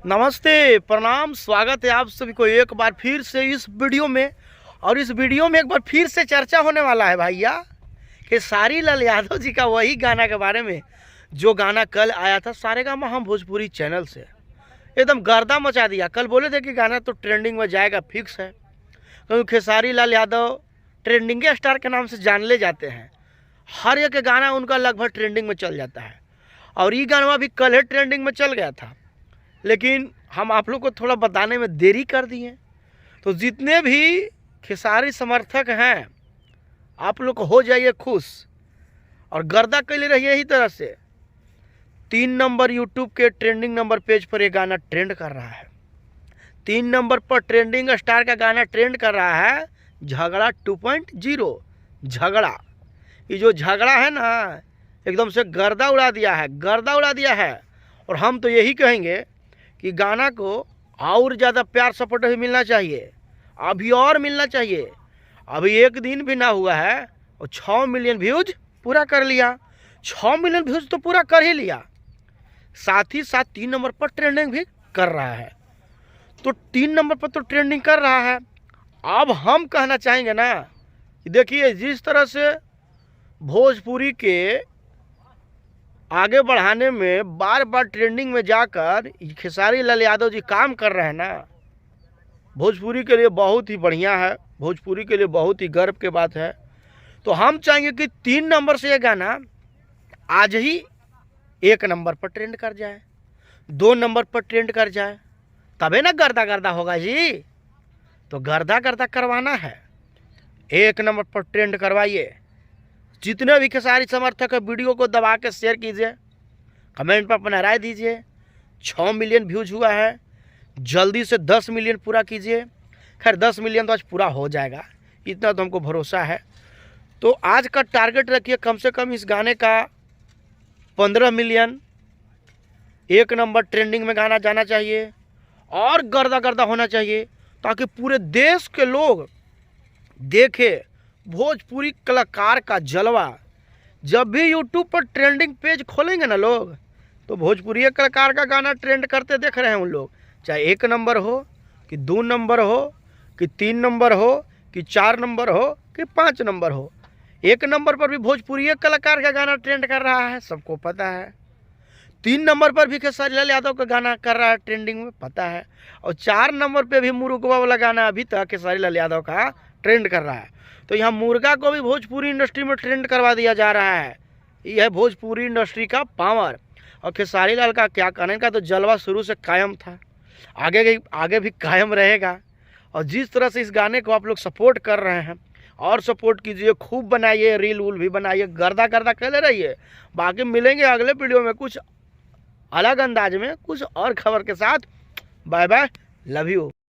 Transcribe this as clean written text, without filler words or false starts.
नमस्ते, प्रणाम, स्वागत है आप सभी को एक बार फिर से इस वीडियो में। और इस वीडियो में एक बार फिर से चर्चा होने वाला है भैया खेसारी लाल यादव जी का वही गाना के बारे में जो गाना कल आया था सारेगामा हम भोजपुरी चैनल से। एकदम गर्दा मचा दिया। कल बोले थे कि गाना तो ट्रेंडिंग में जाएगा, फिक्स है, क्योंकि खेसारी लाल यादव ट्रेंडिंग के स्टार के नाम से जान ले जाते हैं। हर एक गाना उनका लगभग ट्रेंडिंग में चल जाता है और ये गाना भी कल है ट्रेंडिंग में चल गया था, लेकिन हम आप लोग को थोड़ा बताने में देरी कर दिए। तो जितने भी खेसारी समर्थक हैं आप लोग हो जाइए खुश और गर्दा कैले रहिए इसी तरह से। 3 नंबर यूट्यूब के ट्रेंडिंग नंबर पेज पर ये गाना ट्रेंड कर रहा है। 3 नंबर पर ट्रेंडिंग स्टार का गाना ट्रेंड कर रहा है झगड़ा 2.0। झगड़ा, ये जो झगड़ा है ना एकदम से गर्दा उड़ा दिया है, गर्दा उड़ा दिया है। और हम तो यही कहेंगे कि गाना को और ज़्यादा प्यार सपोर्ट भी मिलना चाहिए, अभी और मिलना चाहिए। अभी एक दिन भी ना हुआ है और 6 मिलियन व्यूज पूरा कर लिया। 6 मिलियन व्यूज तो पूरा कर ही लिया, साथ ही साथ 3 नंबर पर ट्रेंडिंग भी कर रहा है। तो 3 नंबर पर तो ट्रेंडिंग कर रहा है। अब हम कहना चाहेंगे ना कि देखिए जिस तरह से भोजपुरी के आगे बढ़ाने में बार बार ट्रेंडिंग में जाकर खेसारी लाल यादव जी काम कर रहे हैं ना, भोजपुरी के लिए बहुत ही बढ़िया है, भोजपुरी के लिए बहुत ही गर्व की बात है। तो हम चाहेंगे कि 3 नंबर से ये गाना आज ही 1 नंबर पर ट्रेंड कर जाए, 2 नंबर पर ट्रेंड कर जाए, तबे ना गर्दा गर्दा होगा जी। तो गर्दा गर्दा करवाना है, 1 नंबर पर ट्रेंड करवाइए। जितने भी खेसारी समर्थक है वीडियो को दबा के शेयर कीजिए, कमेंट पर अपना राय दीजिए। 6 मिलियन व्यूज हुआ है, जल्दी से 10 मिलियन पूरा कीजिए। खैर 10 मिलियन तो आज पूरा हो जाएगा, इतना तो हमको भरोसा है। तो आज का टारगेट रखिए कम से कम इस गाने का 15 मिलियन। 1 नंबर ट्रेंडिंग में गाना जाना चाहिए और गर्दा गर्दा होना चाहिए, ताकि पूरे देश के लोग देखे भोजपुरी कलाकार का जलवा। जब भी यूट्यूब पर ट्रेंडिंग पेज खोलेंगे ना लोग, तो भोजपुरी कलाकार का गाना ट्रेंड करते देख रहे हैं उन लोग, चाहे 1 नंबर हो कि 2 नंबर हो कि 3 नंबर हो कि 4 नंबर हो कि 5 नंबर हो। 1 नंबर पर भी भोजपुरी कलाकार का गाना ट्रेंड कर रहा है, सबको पता है। 3 नंबर पर भी खेसारी लाल यादव का गाना कर रहा है ट्रेंडिंग में, पता है। और 4 नंबर पे भी मुर्गा वाला गाना अभी तक खेसारी लाल यादव का ट्रेंड कर रहा है। तो यहाँ मुर्गा को भी भोजपुरी इंडस्ट्री में ट्रेंड करवा दिया जा रहा है। यह है भोजपुरी इंडस्ट्री का पावर। और खेसारी लाल का क्या कहने का, तो जलवा शुरू से कायम था, आगे भी कायम रहेगा। और जिस तरह से इस गाने को आप लोग सपोर्ट कर रहे हैं और सपोर्ट कीजिए, खूब बनाइए, रील वूल भी बनाइए, गर्दा गर्दा खेले रहिए। बाकी मिलेंगे अगले वीडियो में कुछ अलग अंदाज में, कुछ और खबर के साथ। Bye bye, love you.